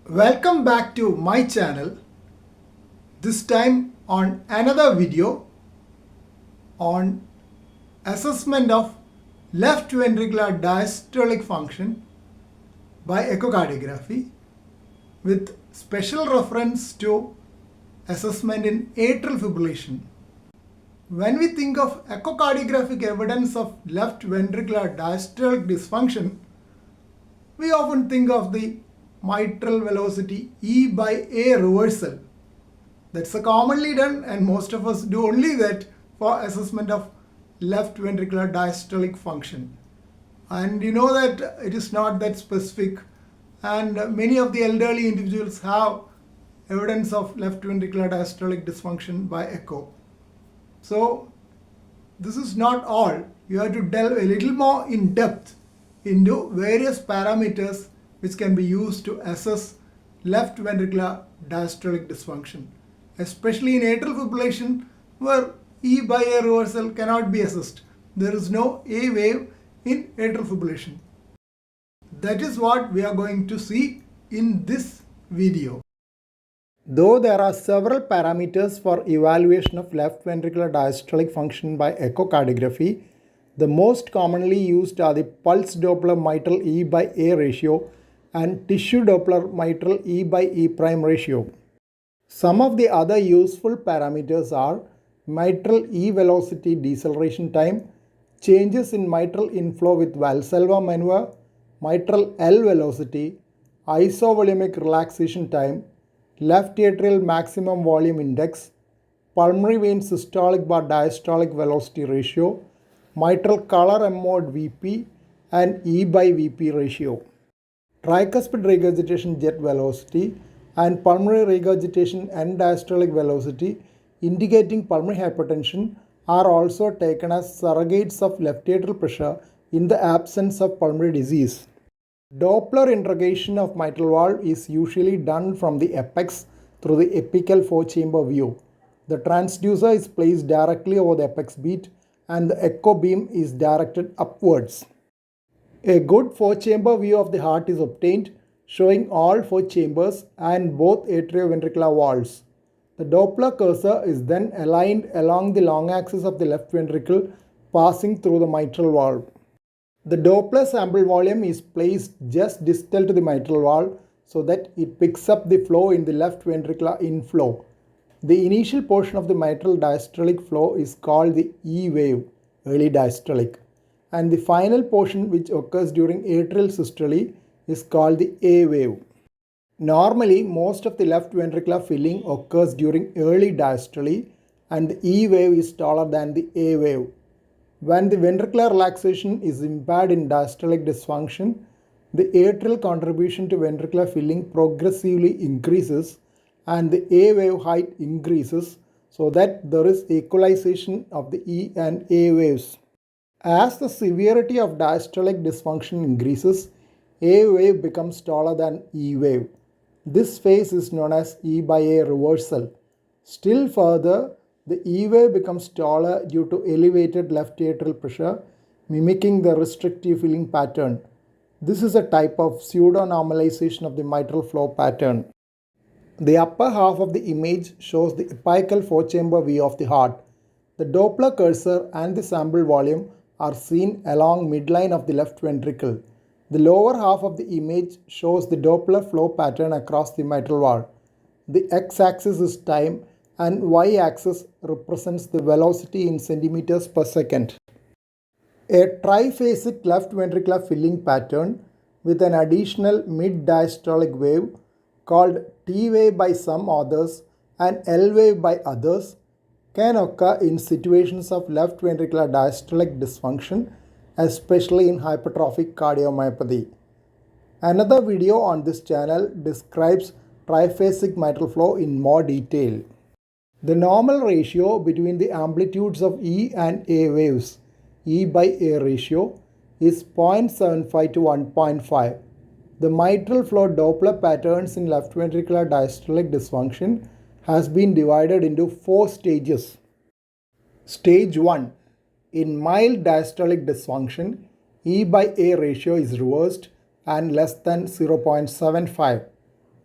Welcome back to my channel. This time on another video on assessment of left ventricular diastolic function by echocardiography with special reference to assessment in atrial fibrillation. When we think of echocardiographic evidence of left ventricular diastolic dysfunction, we often think of the mitral velocity E by A reversal. That's commonly done, and most of us do only that for assessment of left ventricular diastolic function. And you know that it is not that specific, and many of the elderly individuals have evidence of left ventricular diastolic dysfunction by echo. So this is not all. You have to delve a little more in depth into various parameters which can be used to assess left ventricular diastolic dysfunction, especially in atrial fibrillation where E by A reversal cannot be assessed. There is no A wave in atrial fibrillation. That is what we are going to see in this video. Though there are several parameters for evaluation of left ventricular diastolic function by echocardiography, the most commonly used are the pulse Doppler mitral E by A ratio and tissue Doppler mitral E by E prime ratio. Some of the other useful parameters are mitral E velocity deceleration time, changes in mitral inflow with Valsalva maneuver, mitral L velocity, isovolumic relaxation time, left atrial maximum volume index, pulmonary vein systolic bar diastolic velocity ratio, mitral color M mode Vp, and E by Vp ratio. Tricuspid regurgitation jet velocity and pulmonary regurgitation end diastolic velocity indicating pulmonary hypertension are also taken as surrogates of left atrial pressure in the absence of pulmonary disease. Doppler interrogation of mitral valve is usually done from the apex through the apical four-chamber view. The transducer is placed directly over the apex beat and the echo beam is directed upwards. A good four-chamber view of the heart is obtained, showing all four chambers and both atrioventricular valves. The Doppler cursor is then aligned along the long axis of the left ventricle, passing through the mitral valve. The Doppler sample volume is placed just distal to the mitral valve so that it picks up the flow in the left ventricular inflow. The initial portion of the mitral diastolic flow is called the E wave, early diastolic, and the final portion which occurs during atrial systole is called the A wave. Normally, most of the left ventricular filling occurs during early diastole and the E wave is taller than the A wave. When the ventricular relaxation is impaired in diastolic dysfunction, the atrial contribution to ventricular filling progressively increases and the A wave height increases so that there is equalization of the E and A waves. As the severity of diastolic dysfunction increases, A wave becomes taller than E wave. This phase is known as E by A reversal. Still further, the E wave becomes taller due to elevated left atrial pressure, mimicking the restrictive filling pattern. This is a type of pseudo-normalization of the mitral flow pattern. The upper half of the image shows the apical four-chamber view of the heart. The Doppler cursor and the sample volume are seen along midline of the left ventricle. The lower half of the image shows the Doppler flow pattern across the mitral valve. The x-axis is time and y-axis represents the velocity in centimeters per second. A triphasic left ventricular filling pattern with an additional mid-diastolic wave called T wave by some authors and L wave by others can occur in situations of left ventricular diastolic dysfunction, especially in hypertrophic cardiomyopathy. Another video on this channel describes triphasic mitral flow in more detail. The normal ratio between the amplitudes of E and A waves, E by A ratio, is 0.75 to 1.5. The mitral flow Doppler patterns in left ventricular diastolic dysfunction has been divided into 4 stages. Stage 1. In mild diastolic dysfunction, E by A ratio is reversed and less than 0.75.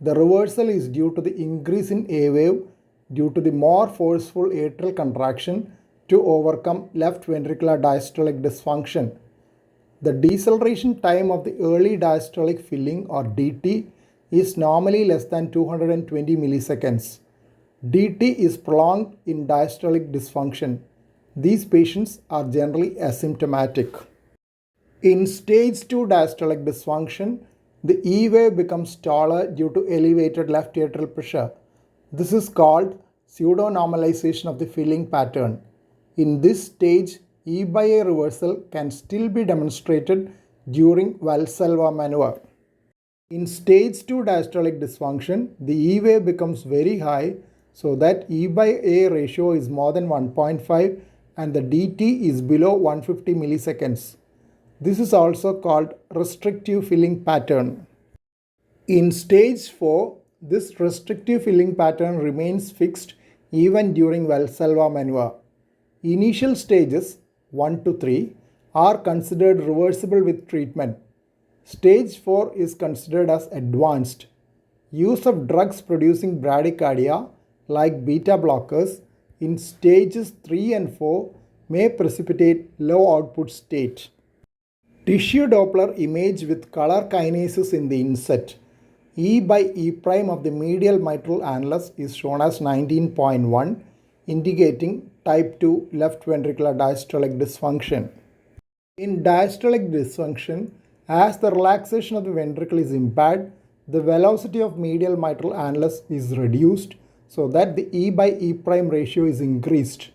The reversal is due to the increase in A wave due to the more forceful atrial contraction to overcome left ventricular diastolic dysfunction. The deceleration time of the early diastolic filling or DT is normally less than 220 milliseconds. DT is prolonged in diastolic dysfunction. These patients are generally asymptomatic. In stage 2 diastolic dysfunction, the E wave becomes taller due to elevated left atrial pressure. This is called pseudo-normalization of the filling pattern. In this stage, E by A reversal can still be demonstrated during Valsalva maneuver. In stage 2 diastolic dysfunction, the E wave becomes very high so that E by A ratio is more than 1.5 and the DT is below 150 milliseconds. This is also called restrictive filling pattern. In stage 4, this restrictive filling pattern remains fixed even during Valsalva maneuver. Initial stages 1 to 3 are considered reversible with treatment. Stage 4 is considered as advanced. Use of drugs producing bradycardia like beta blockers in stages 3 and 4 may precipitate low output state. Tissue Doppler image with color kinases in the inset. E by E prime of the medial mitral annulus is shown as 19.1, indicating type 2 left ventricular diastolic dysfunction. In diastolic dysfunction, as the relaxation of the ventricle is impaired, the velocity of medial mitral annulus is reduced so that the E by E prime ratio is increased.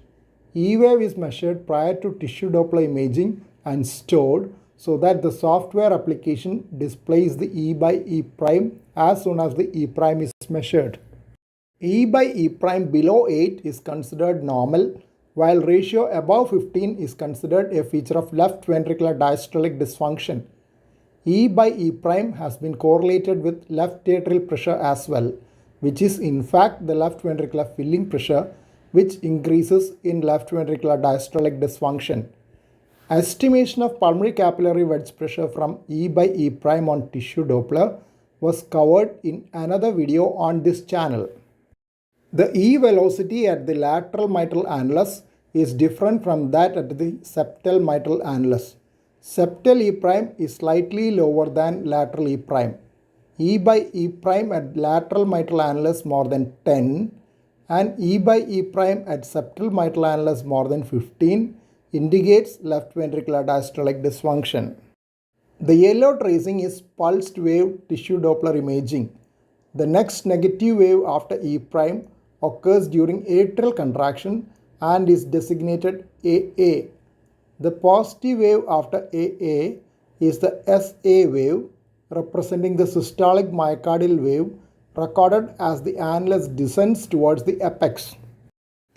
E wave is measured prior to tissue Doppler imaging and stored so that the software application displays the E by E prime as soon as the E prime is measured. E by E prime below 8 is considered normal, while ratio above 15 is considered a feature of left ventricular diastolic dysfunction. E by E prime has been correlated with left atrial pressure as well, which is in fact the left ventricular filling pressure, which increases in left ventricular diastolic dysfunction. Estimation of pulmonary capillary wedge pressure from E by E prime on tissue Doppler was covered in another video on this channel. The E velocity at the lateral mitral annulus is different from that at the septal mitral annulus. Septal E prime is slightly lower than lateral E prime. E by E prime at lateral mitral annulus more than 10 and E by E prime at septal mitral annulus more than 15 indicates left ventricular diastolic dysfunction. The yellow tracing is pulsed wave tissue Doppler imaging. The next negative wave after E prime occurs during atrial contraction and is designated AA. The positive wave after AA is the SA wave, representing the systolic myocardial wave recorded as the annulus descends towards the apex.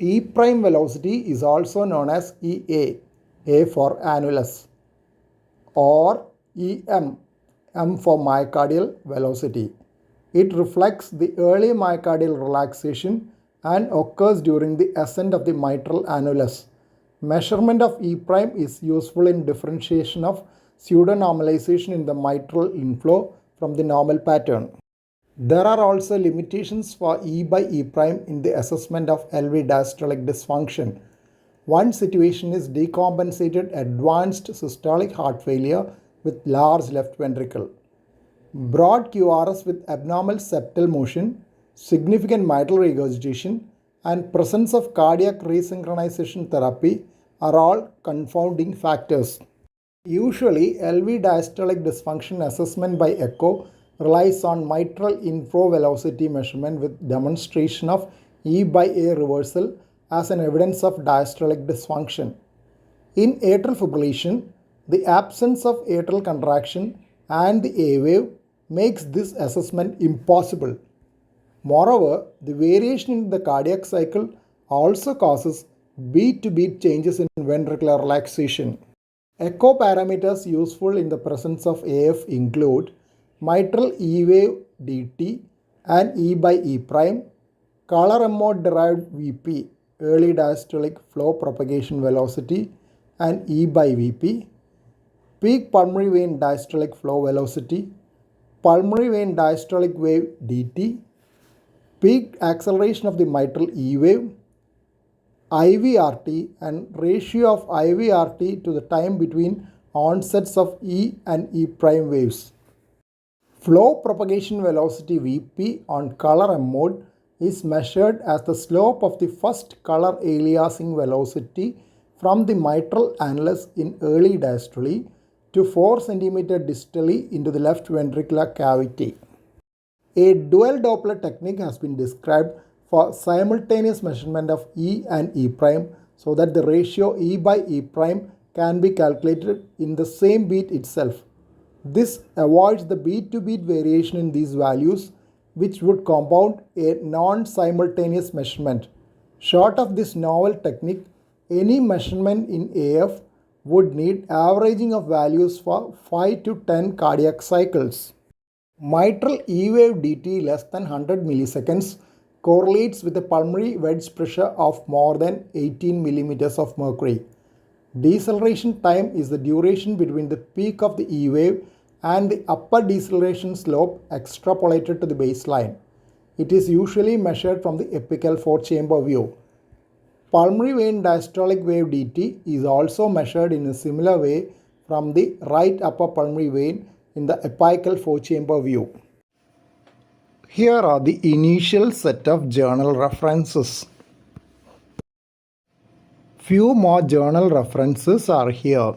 E prime velocity is also known as EA, A for annulus, or EM, M for myocardial velocity. It reflects the early myocardial relaxation and occurs during the ascent of the mitral annulus. Measurement of E prime is useful in differentiation of pseudonormalization in the mitral inflow from the normal pattern. There are also limitations for E by E prime in the assessment of LV diastolic dysfunction. One situation is decompensated advanced systolic heart failure with large left ventricle. Broad QRS with abnormal septal motion, significant mitral regurgitation, and presence of cardiac resynchronization therapy are all confounding factors. Usually, LV diastolic dysfunction assessment by echo relies on mitral inflow velocity measurement with demonstration of E by A reversal as an evidence of diastolic dysfunction. In atrial fibrillation, the absence of atrial contraction and the A wave makes this assessment impossible. Moreover, the variation in the cardiac cycle also causes beat-to-beat changes in ventricular relaxation. Echo parameters useful in the presence of AF include mitral E wave dt and E by E prime, color mode derived VP, early diastolic flow propagation velocity, and E by VP, peak pulmonary vein diastolic flow velocity, pulmonary vein diastolic wave dt, peak acceleration of the mitral E wave, IVRT, and ratio of IVRT to the time between onsets of E and E prime waves. Flow propagation velocity Vp on color M mode is measured as the slope of the first color aliasing velocity from the mitral annulus in early diastole to 4 cm distally into the left ventricular cavity. A dual Doppler technique has been described for simultaneous measurement of E and E prime so that the ratio E by E prime can be calculated in the same beat itself. This avoids the beat-to-beat variation in these values, which would compound a non-simultaneous measurement. Short of this novel technique, any measurement in AF would need averaging of values for 5 to 10 cardiac cycles. Mitral E wave dt less than 100 milliseconds correlates with a pulmonary wedge pressure of more than 18 millimeters of mercury. Deceleration time is the duration between the peak of the E wave and the upper deceleration slope extrapolated to the baseline. It is usually measured from the apical 4-chamber view. Pulmonary vein diastolic wave dt is also measured in a similar way from the right upper pulmonary vein in the apical 4-chamber view. Here are the initial set of journal references. Few more journal references are here.